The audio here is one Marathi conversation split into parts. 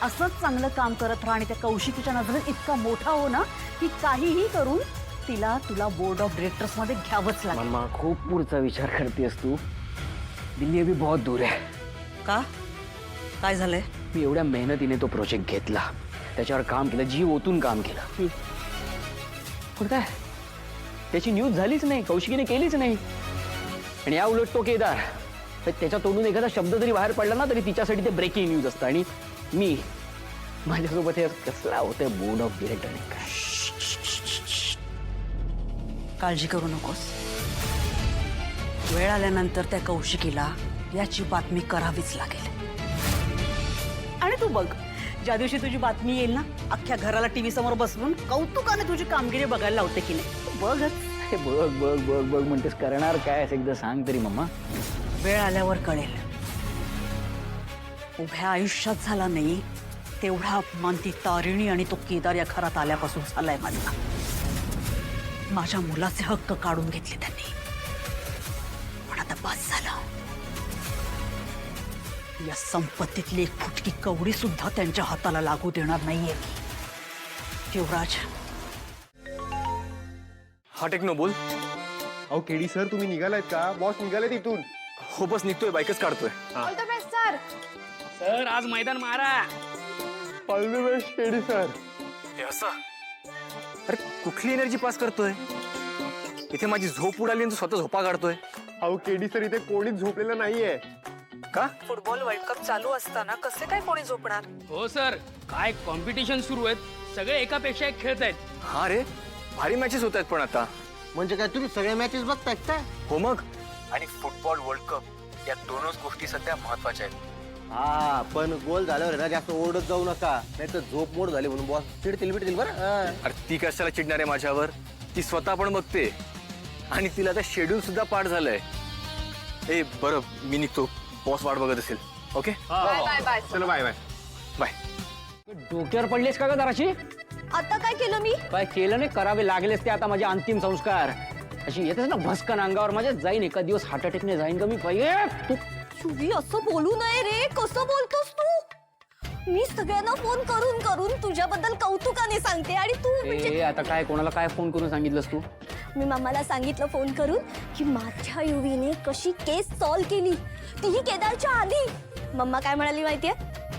असंच चांगलं काम करत राहा आणि त्या कौशिकीच्या नजरेत इतका मोठा हो ना की काहीही करून तिला तुला बोर्ड ऑफ डिरेक्टर्स मध्ये घ्यावंच लागेल. मम्मा खूप पुढचा विचार करतेस तू. दिल्ली अभी बहुत दूर है. का काय झालंय? मी एवढ्या मेहनतीने तो प्रोजेक्ट घेतला, त्याच्यावर काम केलं, जीव ओतून काम केलं. पण काय त्याची न्यूज झालीच नाही, कौशिकीने केलीच नाही. आणि या उलट तो केदार, त्याच्या तोंडून एखादा शब्द जरी बाहेर पडला ना तरी तिच्यासाठी ते ब्रेकिंग न्यूज असतं. आणि मी माझ्यासोबत हे कसला होतंय बोर्ड ऑफ डिरेक्टर. काय काळजी करू नकोस. वेळ आल्यानंतर त्या कौशिकीला याची बातमी करावीच लागेल. आणि तू बघ, ज्या दिवशी तुझी बातमी येईल ना, अख्ख्या घराला टीव्ही समोर बसवून कौतुकाने तुझी कामगिरी बघायला लावते की नाही. बघच. बघ बघ बघ बघ म्हणतेस, करणार काय एकदा सांग तरी मम्मा. वेळ आल्यावर कळेल. उभ्या आयुष्यात झाला नाही तेवढा अपमान ती तारिणी आणि तो केदार या घरात आल्यापासून झालाय माझा. माझ्या मुलाचे हक्क काढून घेतले त्यांनी. पण आता बस झालं. या संपत्तीतली एक फुटकी कवडी सुद्धा त्यांच्या हाताला लागू देणार नाहीये मी. युवराज, हा टेक्नो बोल. अहो केडी सर, तुम्ही निघालायत का? बॉस निघाले तिथून. हो बस निघतोय, बाईकच काढतोय. सर आज मैदान मारा. All the best KD sir. हे असं अरे कुठली एनर्जी पास करतोय? इथे माझी झोप उडाली आणि तू स्वतः झोपा काढतोय. अहो केडी सर, इथे कोणीच झोपलेलं नाहीये. का? फुटबॉल वर्ल्ड कप चालू असताना कसे काय कोणी झोपणार? हो सर, काय कॉम्पिटिशन सुरू आहेत, सगळे एकापेक्षा एक खेळत आहेत. हा रे, भारी मॅचेस होत आहेत. पण आता म्हणजे काय तुम्ही सगळ्या मॅचेस बघतायत का? हो मग. आणि फुटबॉल वर्ल्ड कप या दोनच गोष्टी सध्या महत्वाच्या आहेत. हा, पण गोल झाल्यावर ना जास्त ओरडत जाऊ नका, नाही तर झोप मोड झाली म्हणून बॉस चिडतील बिडतील बरं. अरे ती कशाला चिडणार आहे माझ्यावर? ती स्वतः पण बघते आणि तिला आता शेड्यूल सुद्धा पाठ झालंय. ए बरं, मी निघतो, बॉस वाट बघत असेल. ओके चलो बाय बाय. बाय. डोक्यावर पडलेस का ग जराशी? आता काय केलं मी? काय केलं नाही, करावे लागलेच ते आता माझे अंतिम संस्कार. अशी येतेच ना भस्कन अंगावर माझ्या, जाईन एका दिवस हार्ट अटॅकने जाईन का मी. पाहिजे तू सुवी असं बोलू नये रे. कसं बोलतोस तू? मी सगळ्यांना फोन करून करून तुझ्याबद्दल कौतुकाने सांगते आणि तू ए, आता काय कोणाला काय फोन करून सांगितलंस तू? मी मम्माला सांगितलं फोन करून की माझ्या युवीने कशी केस सॉल्व केली, तीही केदारच्या आधी. मम्मा काय म्हणाली माहितीये?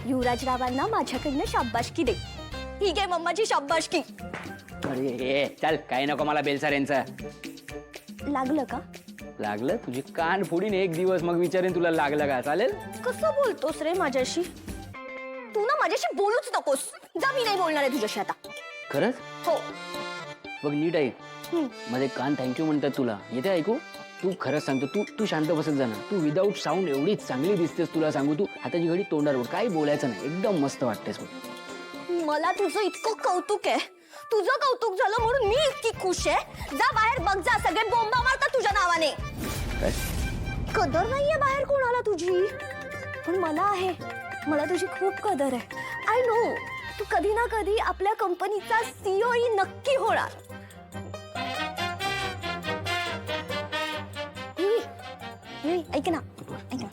युवराजरावांना माझ्याकडनं शाबासकी दे. ठीक आहे मम्माची शाबासकी. अरे चल, काय नको मला बेलसार यांचं. लागलं का? लागलं? तुझी कान फोडीन एक दिवस, मग विचारेन तुला लागलं का. चालेल? कसं बोलतोस रे माझ्याशी? तू ना माझ्याशी बोलूच नकोस. जा, मी नाही बोलणार आहे तुझ्याशी आता. खरंच? हो. बघ नीट ऐक. माझे कान थँक्यू म्हणतात तुला. येते ऐकू? तू खरंच सांगतो, तू तू शांत बसत जा ना. तू विदाऊट साऊंड एवढी चांगली दिसतेस. तुला सांगू, तू हाताची घडी तोंडावर, काही बोलायचं नाही, एकदम मस्त वाटतेस. मला तुझं इतकं कौतुक आहे. तुझं कौतुक झालं म्हणून मी इतकी खुश आहे. जा बाहेर बघ, जा. सगळे बोंबा मारतात तुझ्या नावाने. कदर नाहीये बाहेर कोणाला तुझी, पण मला आहे. मला तुझी खूप कदर आहे. I know. तू कधी ना कधी आपल्या कंपनीचा सीईओ नक्की होणार. ऐक ना, ऐक ना.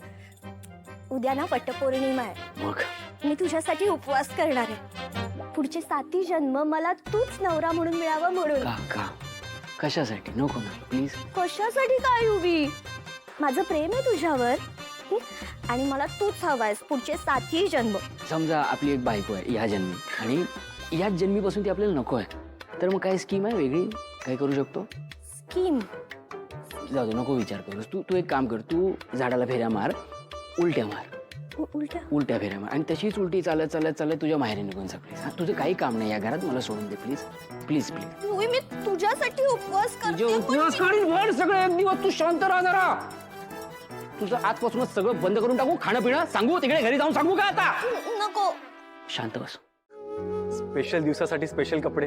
उद्या ना वटपौर्णिमा आहे. मग मी तुझ्यासाठी उपवास करणार आहे. पुढचे 7 जन्म मला तूच नवरा म्हणून मिळावं म्हणून. का का कशासाठी? नको ना प्लीज. कशासाठी काय उभी? माझं प्रेम आहे तुझ्यावर. आणि मला तूच हवायस पुढचे 7 जन्म. समजा आपली एक बायको आहे ह्या जन्मी, आणि याच जन्मीपासून ती आपल्याला नको आहे, तर मग काय स्कीम आहे वेगळी? काय करू शकतो? स्कीम? जाऊ दे, नको विचार करूस. तू तू एक काम कर, तू झाडाला फेऱ्या मार, उलट्या मार. उलट्या? उलट्या फेऱ्या मार, आणि तशीच उलटी चालत चालत चालत तुझ्या माहेरी निघून सगळी. तुझं काही काम नाही या घरात, मला सोडून दे प्लीज प्लीज प्लीज. उई, मी तुझ्यासाठी उपवास तुझे करते. उपवास काढीन भर सगळं एक दिवस. तू शांत राहा जरा. तुझं आजपासूनच सगळं बंद करून टाकू, खाणं पिणं. सांगू तिकडे घरी जाऊन सांगू का आता? नको. शांत बस. स्पेशल दिवसासाठी स्पेशल कपडे.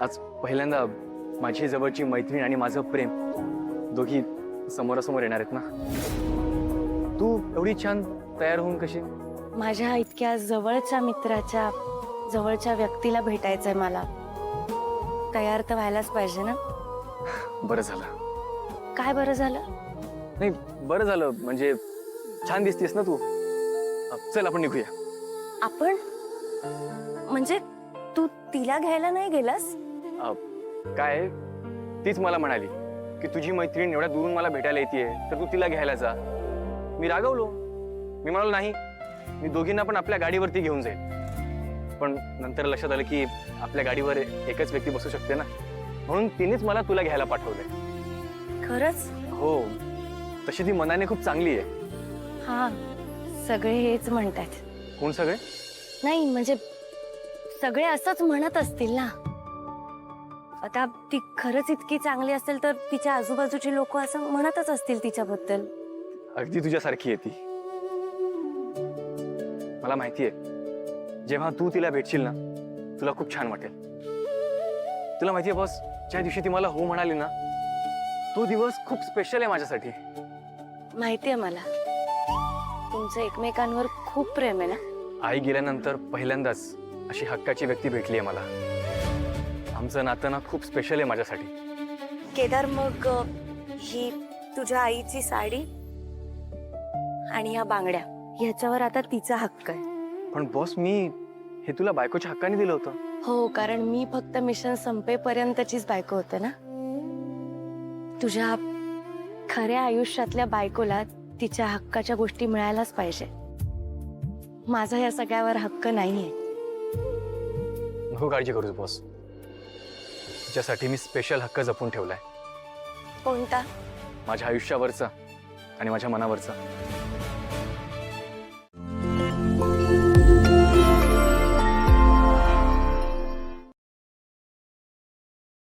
आज पहिल्यांदा माझी जवळची मैत्रीण आणि माझं प्रेम दोघी समोरासमोर येणार आहेत ना. तू एवढी छान तयार होऊन कशी? माझ्या इतक्या जवळच्या मित्राच्या जवळच्या व्यक्तीला भेटायचंय मला. तयार तर व्हायलाच पाहिजे ना. बरं झालं. काय बरं झालं? नाही, बरं झालं म्हणजे छान दिसतेस ना तू. चल आपण निघूया. आपण म्हणजे तू तिला घ्यायला नाही गेलास? काय तीच मला म्हणाली की तुझी मैत्रीण एवढ्या दुरून मला भेटायला येते तर तू तिला घ्यायला जा. मी रागवलो. मी म्हणालो नाही, मी दोघींना पण आपल्या गाडीवरती घेऊन जाईल. पण नंतर लक्षात आलं की आपल्या गाडीवर एकच व्यक्ती बसू शकते ना, म्हणून तिनेच मला तुला घ्यायला पाठवलंय. खरंच? हो, तशी ती मनाने खूप चांगली आहे. हा, सगळे हेच म्हणतात. कोण सगळे? नाही म्हणजे सगळे असंच म्हणत असतील ना. आता ती खरंच इतकी चांगली असेल तर तिच्या आजूबाजूची लोक असं म्हणतच असतील तिच्याबद्दल. अगदी तुझ्यासारखी आहे ती. मला माहितीये, जेव्हा तू तिला भेटशील ना तुला खूप छान वाटेल. तुला माहितीये बॉस, ज्या दिवशी ती मला हो म्हणाली ना तो दिवस खूप स्पेशल आहे माझ्यासाठी. माहितीये मला, तुमचं एकमेकांवर खूप प्रेम आहे ना. आई गेल्यानंतर पहिल्यांदाच अशी हक्काची व्यक्ती भेटली आहे मला. आमचं नातं ना खूप स्पेशल आहे माझ्यासाठी. केदार, मग ही तुझ्या आईची साडी आणि या बांगड्या ह्याच्यावर आता तिचा हक्क आहे. पण बॉस, मी हे तुला बायकोच्या हक्काने दिलं होतं. हो, कारण मी फक्त मिशन संपेपर्यंतचीच बायको होते ना. तुझ्या खऱ्या आयुष्यातल्या बायकोला तिच्या हक्काच्या गोष्टी मिळायलाच पाहिजे. माझा या सगळ्यावर हक्क नाहीये. नको काळजी करूच बॉस, तिच्यासाठी मी स्पेशल हक्क जपून ठेवलाय. कोणता? माझ्या आयुष्यावरचा आणि माझ्या मनावरचा.